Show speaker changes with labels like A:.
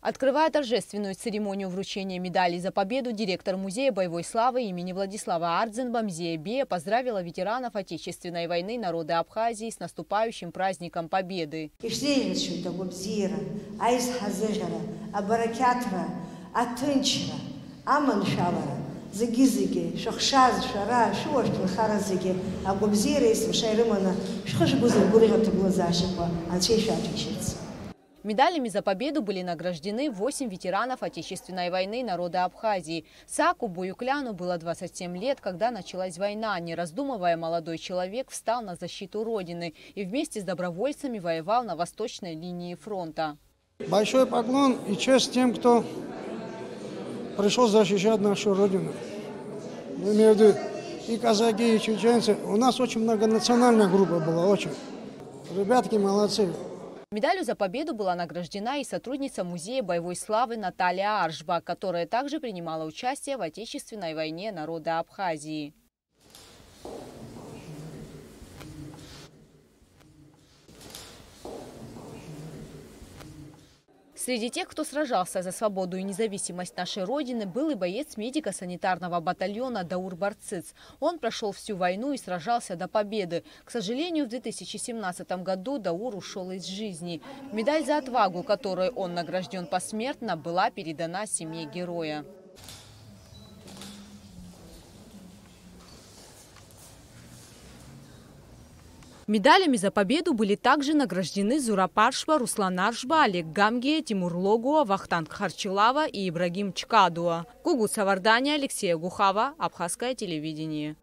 A: Открывая торжественную церемонию вручения медалей за победу, директор Музея боевой славы имени Владислава Ардзинба Мзия Бея поздравила ветеранов Отечественной войны народа Абхазии с наступающим праздником Победы. Медалями за победу были награждены 8 ветеранов Отечественной войны народа Абхазии. Саку Буюкляну было 27 лет, когда началась война. Не раздумывая, молодой человек встал на защиту Родины и вместе с добровольцами воевал на восточной линии фронта.
B: Большой поклон и честь тем, кто пришел защищать нашу Родину. Я имею в виду и казаки, и чеченцы. У нас очень многонациональная группа была, очень. Ребятки молодцы.
A: Медалью за победу была награждена и сотрудница Музея боевой славы Наталья Аршба, которая также принимала участие в Отечественной войне народа Абхазии. Среди тех, кто сражался за свободу и независимость нашей Родины, был и боец медико-санитарного батальона Даур Барцыц. Он прошел всю войну и сражался до победы. К сожалению, в 2017 году Даур ушел из жизни. Медаль за отвагу, которой он награжден посмертно, была передана семье героя. Медалями за победу были также награждены Зураб Аршба, Руслан Аршба, Олег Гамгия, Тимур Логуа, Вахтанг Харчилава и Ибрагим Чкадуа. Кугут Савардания, Алексея Гухава, Абхазское телевидение.